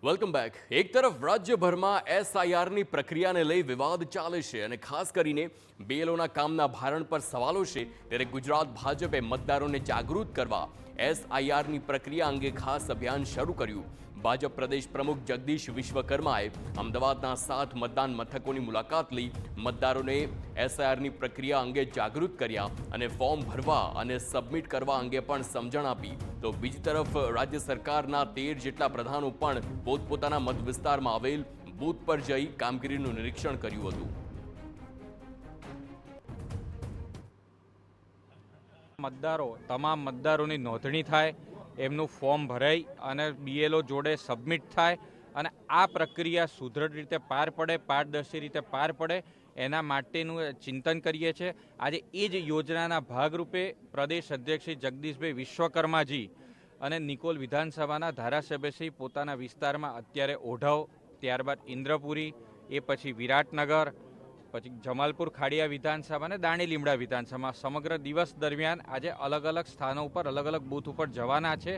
Welcome back. એક તરફ રાજ્યભરમાં એસઆઈઆરની પ્રક્રિયાને લઈ વિવાદ ચાલે છે અને ખાસ કરીને બીએલઓના કામના ભારણ પર સવાલો છે, ત્યારે ગુજરાત ભાજપે મતદારોને જાગૃત કરવા એસઆઈઆરની પ્રક્રિયા અંગે ખાસ અભિયાન શરૂ કર્યું। ભાજપ પ્રદેશ પ્રમુખ જગદીશ વિશ્વકર્માએ અમદાવાદના 7 મતદાન મથકોની મુલાકાત લઈ મતદારોને એસઆઈઆરની પ્રક્રિયા અંગે જાગૃત કર્યા અને ફોર્મ ભરવા અને સબમિટ કરવા અંગે પણ સમજણ આપી। તો બીજી તરફ રાજ્ય સરકારના 13 જેટલા પ્રધાનો પણ પોતપોતાના મત વિસ્તારમાં આવેલ બૂથ પર જઈ કામગીરીનું નિરીક્ષણ કર્યું હતું। તમામ મતદારોની નોંધણી થાય, એમનું ફોર્મ ભરાઈ અને બીએલઓ જોડે સબમિટ થાય અને આ પ્રક્રિયા સુદૃઢ રીતે પાર પડે, પારદર્શી રીતે પાર પડે, એના માટેનું ચિંતન કરીએ છીએ। આજે એ જ યોજનાના ભાગરૂપે પ્રદેશ અધ્યક્ષ શ્રી જગદીશભાઈ વિશ્વકર્માજી અને નિકોલ વિધાનસભાના ધારાસભ્યશ્રી પોતાના વિસ્તારમાં અત્યારે ઓઢવ, ત્યારબાદ ઇન્દ્રપુરી, એ પછી વિરાટનગર, પછી જમાલપુર ખાડિયા વિધાનસભા અને દાણી લીમડા વિધાનસભા સમગ્ર દિવસ દરમિયાન આજે અલગ અલગ સ્થાનો ઉપર અલગ અલગ બૂથ ઉપર જવાના છે